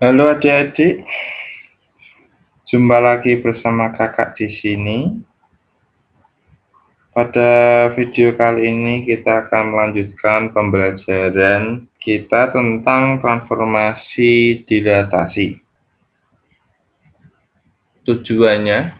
Halo adik-adik, jumpa lagi bersama kakak di sini. Pada video kali ini kita akan melanjutkan pembelajaran kita tentang transformasi dilatasi. Tujuannya,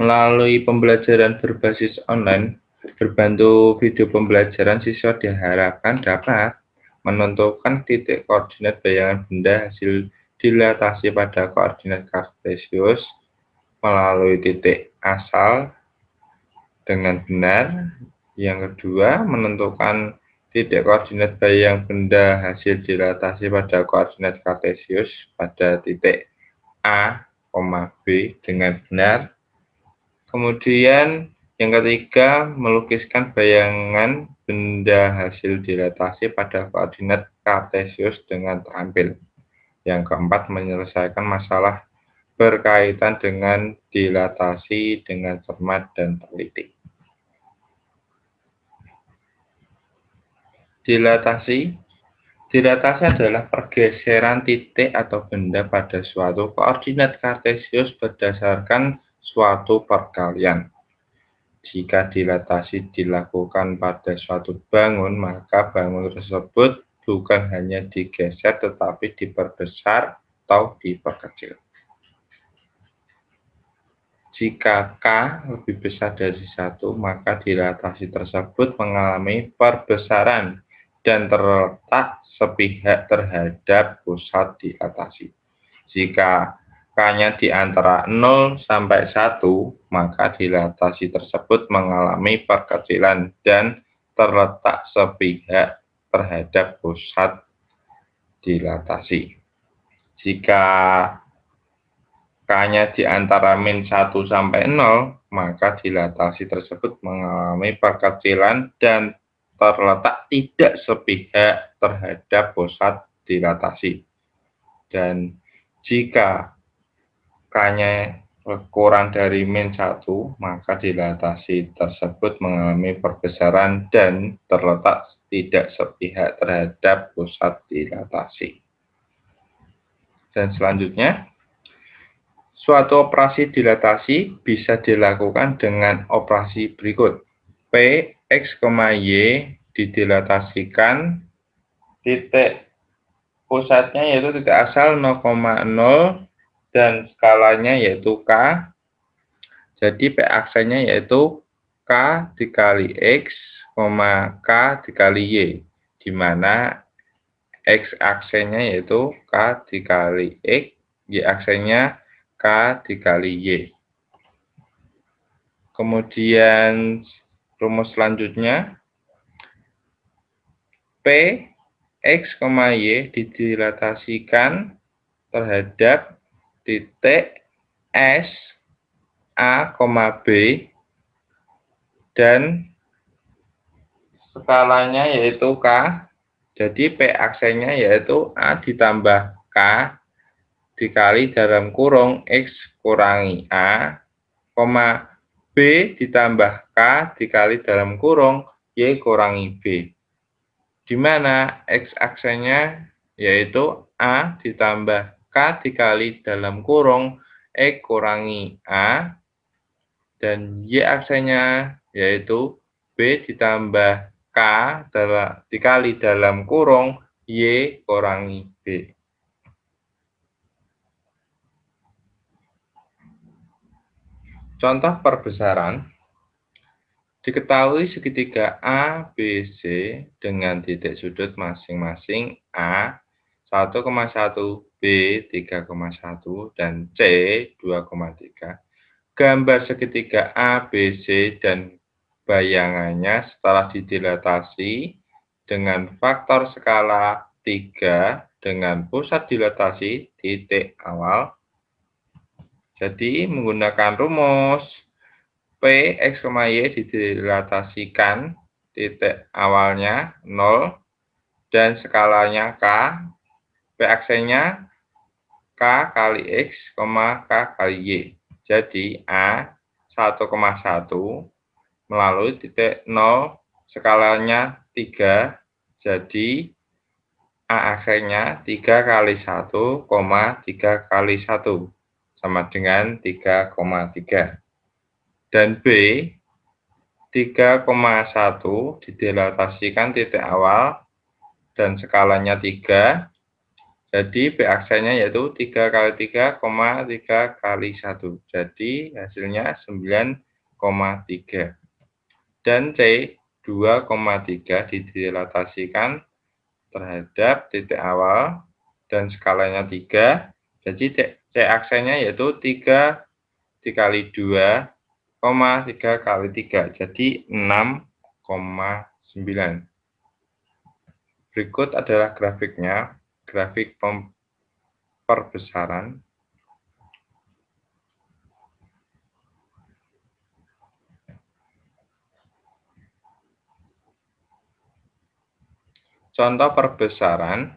melalui pembelajaran berbasis online, berbantu video pembelajaran siswa diharapkan dapat menentukan titik koordinat bayangan benda hasil dilatasi pada koordinat kartesius melalui titik asal dengan benar. Yang kedua, menentukan titik koordinat bayang benda hasil dilatasi pada koordinat kartesius pada titik A, B dengan benar. Kemudian yang ketiga, melukiskan bayangan benda hasil dilatasi pada koordinat kartesius dengan terampil. Yang keempat, menyelesaikan masalah berkaitan dengan dilatasi dengan cermat dan teliti. Dilatasi adalah pergeseran titik atau benda pada suatu koordinat kartesius berdasarkan suatu perkalian. Jika dilatasi dilakukan pada suatu bangun, maka bangun tersebut bukan hanya digeser tetapi diperbesar atau diperkecil. Jika K lebih besar dari 1, maka dilatasi tersebut mengalami perbesaran dan terletak sepihak terhadap pusat dilatasi. Jika K-nya di antara 0 sampai 1, maka dilatasi tersebut mengalami perkecilan dan terletak sepihak terhadap pusat dilatasi. Jika K-nya di antara min 1 sampai 0, maka dilatasi tersebut mengalami perkecilan dan terletak tidak sepihak terhadap pusat dilatasi. Dan jika K-nya kurang dari min 1, maka dilatasi tersebut mengalami perbesaran dan terletak tidak sepihak terhadap pusat dilatasi. Dan selanjutnya, suatu operasi dilatasi bisa dilakukan dengan operasi berikut. P, X, Y didilatasikan, titik pusatnya yaitu titik asal 0,0 dan skalanya yaitu K. Jadi P aksanya yaitu K dikali X, K dikali Y, di mana X aksenya yaitu K dikali X, Y aksenya K dikali Y. Kemudian rumus selanjutnya, P, X, Y didilatasikan terhadap titik S, A, B, dan skalanya yaitu K. Jadi P aksenya yaitu A ditambah K dikali dalam kurung X kurangi A, B ditambah K dikali dalam kurung Y kurangi B. Di mana X aksenya yaitu A ditambah K dikali dalam kurung X kurangi A, dan Y aksenya yaitu B ditambah K dikali dalam kurung Y kurangi B. Contoh perbesaran, diketahui segitiga A, B, C dengan titik sudut masing-masing A 1,1, B 3,1, dan C 2,3. Gambar segitiga A, B, C dan bayangannya setelah didilatasi dengan faktor skala 3 dengan pusat dilatasi titik awal. Jadi menggunakan rumus P, X, Y didilatasikan titik awalnya 0 dan skalanya K, P aksenya K kali X, K kali Y. Jadi A 1,1 melalui titik 0 skalanya 3, jadi A aksennya 3 kali 1, 3 kali 1 sama dengan 3,3. Dan B 3,1 didilatasikan titik awal dan skalanya 3. Jadi B aksennya yaitu 3 kali 3, 3 kali 1. Jadi hasilnya 9,3. Dan C 2,3 didilatasikan terhadap titik awal dan skalanya 3. Jadi C aksennya yaitu 3 dikali 2, 3 kali 3. Jadi 6,9. Berikut adalah grafiknya, grafik perbesaran. Contoh perbesaran,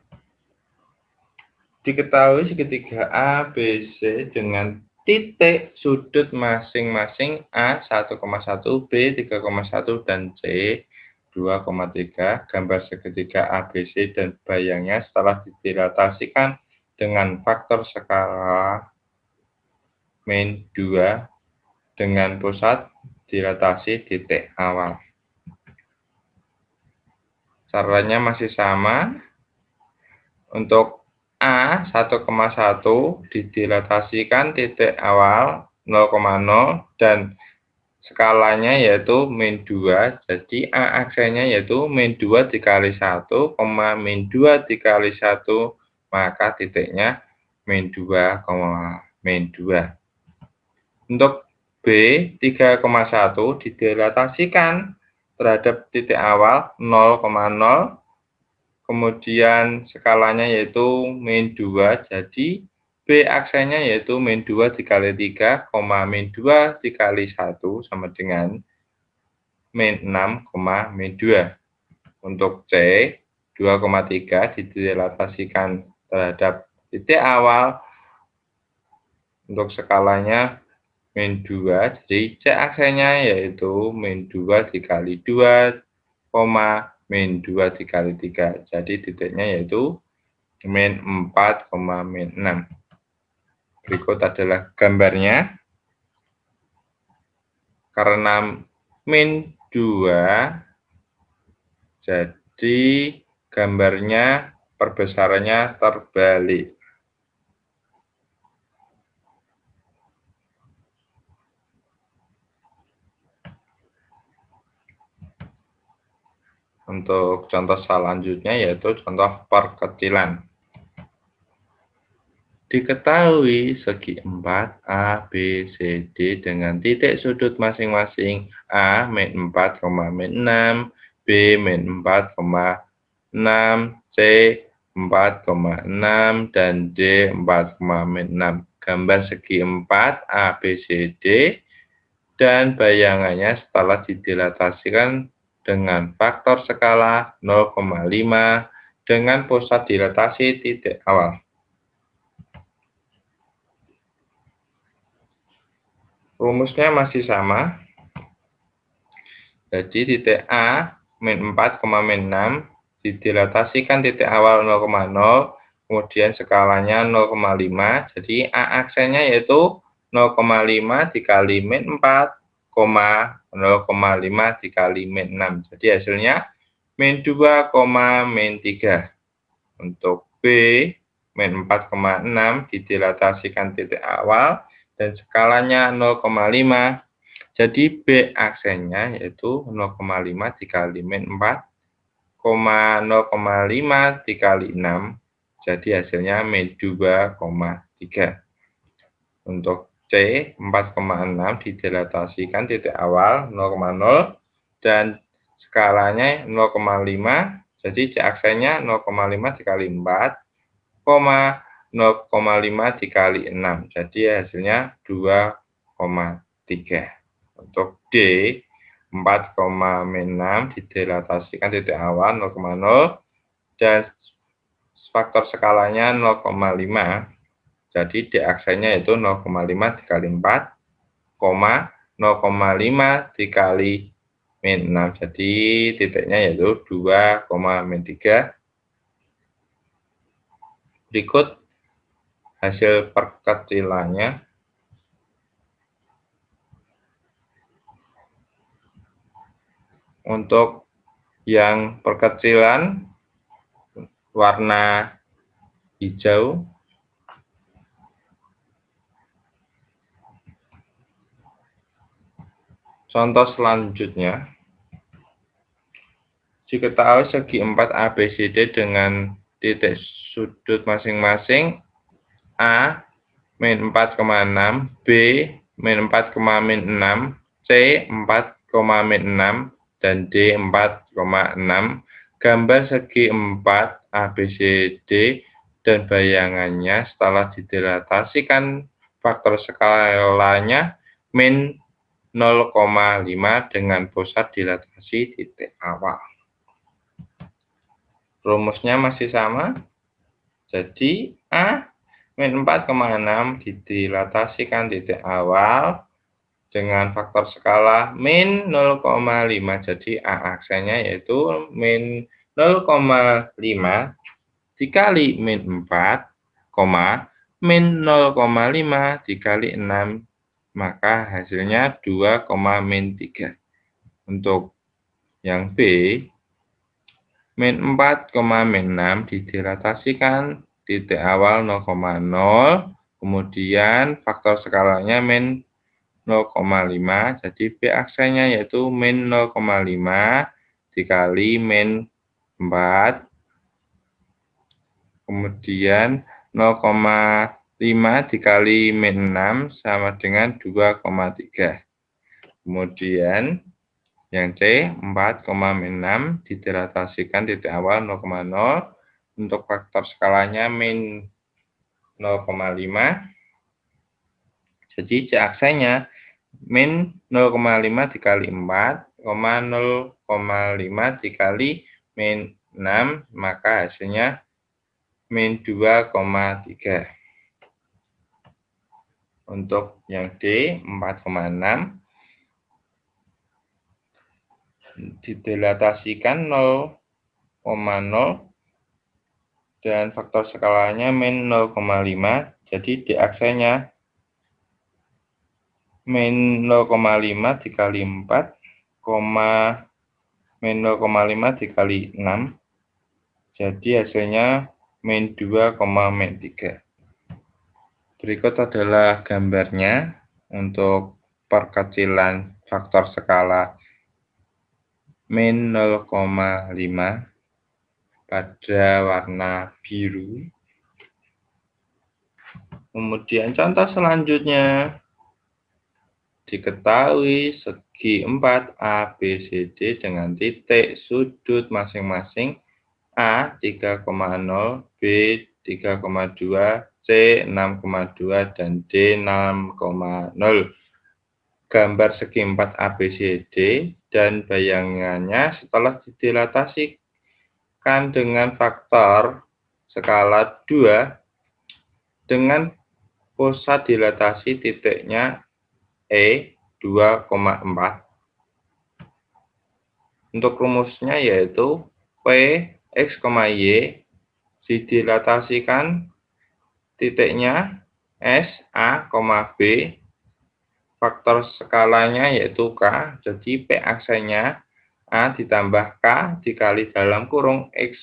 diketahui segitiga A, B, C dengan titik sudut masing-masing A 1,1, B 3,1, dan C 2,3. Gambar segitiga ABC dan bayangnya setelah didilatasikan dengan faktor skala min 2 dengan pusat dilatasi titik awal. Caranya masih sama. Untuk A 1,1 didilatasikan titik awal 0,0 dan skalanya yaitu min 2. Jadi A aksennya yaitu min 2 dikali 1, min 2 dikali 1, maka titiknya min 2, min 2. Untuk B 3,1 didilatasikan terhadap titik awal 0,0, kemudian skalanya yaitu min 2, jadi B aksennya yaitu min 2 dikali 3, min 2 dikali 1 sama dengan min 6, min 2. Untuk C 2,3 didilatasikan terhadap titik awal, untuk skalanya min 2, jadi C aksennya yaitu min 2 dikali 2, min 2 dikali 3. Jadi titiknya yaitu min 4, min 6. Berikut adalah gambarnya. Karena min 2, jadi gambarnya perbesarannya terbalik. Untuk contoh selanjutnya yaitu contoh perkecilan. Diketahui segi 4 A, B, C, D dengan titik sudut masing-masing A min 4, min 6, B min 4, 6, C 4,6, dan D 4, min 6. Gambar segi 4 A, B, C, D dan bayangannya setelah didilatasikan dengan faktor skala 0,5 dengan pusat dilatasi titik awal. Rumusnya masih sama. Jadi titik A min 4, min 6 didilatasikan titik awal 0,0, kemudian skalanya 0,5. Jadi A aksennya yaitu 0,5 dikali min 4, 0,5 dikali min 6. Jadi hasilnya min 2, min 3. Untuk B min 4,6 didilatasikan titik awal dan skalanya 0,5. Jadi B aksennya yaitu 0,5 dikali min 4, 0,5 dikali 6. Jadi hasilnya min 2,3. Untuk C 4,6 didilatasikan titik awal 0,0 dan skalanya 0,5. Jadi C aksennya 0,5 dikali 4, 0,5 dikali 6. Jadi hasilnya 2,3. Untuk D 4,6 didilatasikan titik awal 0,0 dan faktor skalanya 0,5. Jadi D aksennya itu 0,5 dikali 4, 0,5 dikali min 6. Jadi titiknya yaitu 2, min 3. Berikut hasil perkecilannya. Untuk yang perkecilan warna hijau, contoh selanjutnya, diketahui segi 4 ABCD dengan titik sudut masing-masing A min 4,6, B min 4,6, C 4,6, dan D 4,6. Gambar segi 4 ABCD dan bayangannya setelah didilatasikan faktor skalanya min 0,5 dengan pusat dilatasi titik awal. Rumusnya masih sama. Jadi A min 4,6 didilatasikan titik awal dengan faktor skala min 0,5. Jadi A aksennya yaitu min 0,5 dikali min 4, min 0,5 dikali 6. Maka hasilnya 2, min 3. Untuk yang B, min 4, min 6 didilatasikan titik awal 0,0, kemudian faktor skalanya min 0,5, jadi B aksennya yaitu min 0,5 dikali min 4, kemudian 0,5 dikali min 6 sama dengan 2,3. Kemudian yang C, 4, min 6 didilatasikan titik awal 0,0, untuk faktor skalanya min 0,5. Jadi C aksennya min 0,5 dikali 4, 0,5 dikali min 6, maka hasilnya min 2,3. Untuk yang D, 4,6 didilatasikan 0,0 dan faktor skalanya min 0,5, jadi D aksennya min 0,5 dikali 4, min 0,5 dikali 6, jadi hasilnya min 2, min 3. Berikut adalah gambarnya untuk perkecilan faktor skala min 0,5 pada warna biru. Kemudian contoh selanjutnya, diketahui segi 4 ABCD dengan titik sudut masing-masing A 3,0, B 3,2, C 6,2, dan D 6,0. Gambar segi 4 ABCD dan bayangannya setelah didilatasikan dengan faktor skala 2 dengan pusat dilatasi titiknya E 2,4. Untuk rumusnya yaitu P X, Y didilatasikan titiknya S, A, B, faktor skalanya yaitu K, jadi P aksennya A ditambah K dikali dalam kurung X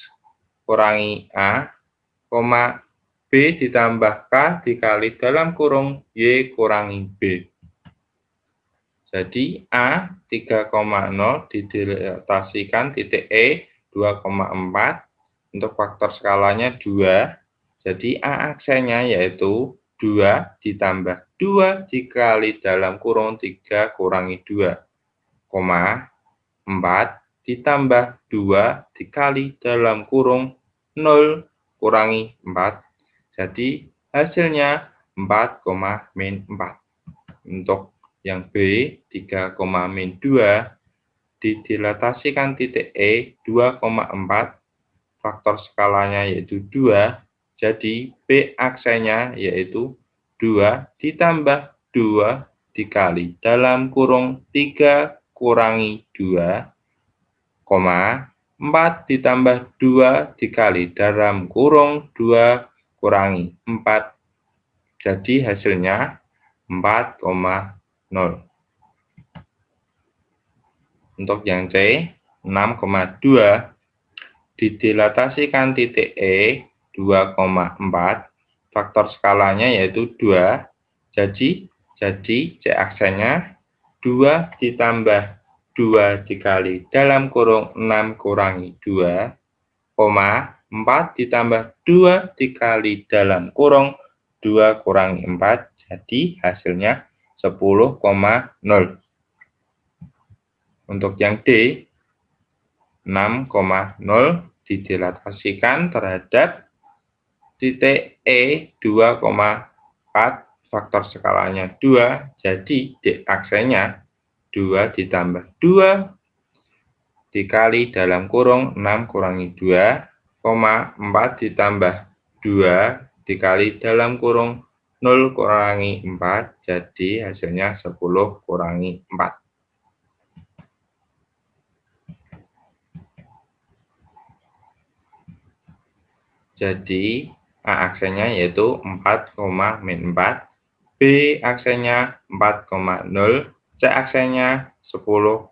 kurangi A, B ditambah K dikali dalam kurung Y kurangi B. Jadi A 3,0 didilatasikan titik E 2,4, untuk faktor skalanya 2, jadi A aksennya yaitu 2 ditambah 2 dikali dalam kurung 3 kurangi 2, 4 ditambah 2 dikali dalam kurung 0 kurangi 4, jadi hasilnya 4, min 4. Untuk yang B 3, min 2 didilatasikan titik E 2,4, faktor skalanya yaitu 2, jadi B aksennya yaitu 2 ditambah 2 dikali dalam kurung 3 kurangi 2, 4 ditambah 2 dikali dalam kurung 2 kurangi 4. Jadi hasilnya 4,0. Untuk yang C, 6,2 didilatasikan titik E 2,4, faktor skalanya yaitu 2, jadi C aksennya 2 ditambah 2 dikali dalam kurung 6 kurangi 2, 4 ditambah 2 dikali dalam kurung 2 kurangi 4, jadi hasilnya 10,0. Untuk yang D, 6,0 didilatasikan terhadap titik E 2,4, faktor skalanya 2, jadi D aksennya 2 ditambah 2 dikali dalam kurung 6 kurangi 2, 4 ditambah 2 dikali dalam kurung 0 kurangi 4, jadi hasilnya 10 kurangi 4. Jadi A aksennya yaitu 4,-4, B aksennya 4,0, C aksennya 10,0,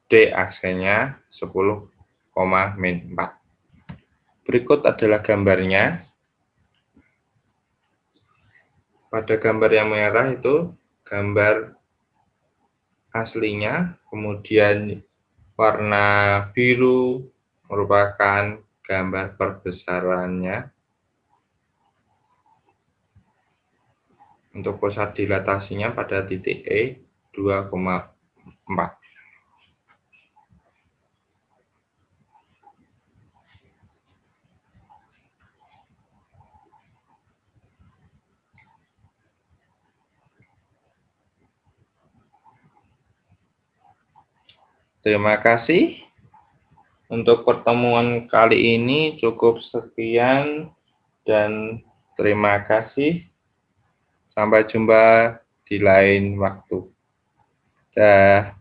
D aksennya 10,-4. Berikut adalah gambarnya. Pada gambar yang merah itu gambar aslinya, kemudian warna biru merupakan gambar perbesarannya. Untuk pusat dilatasinya pada titik E 2,4. Terima kasih. Untuk pertemuan kali ini cukup sekian dan terima kasih. Sampai jumpa di lain waktu. Dah.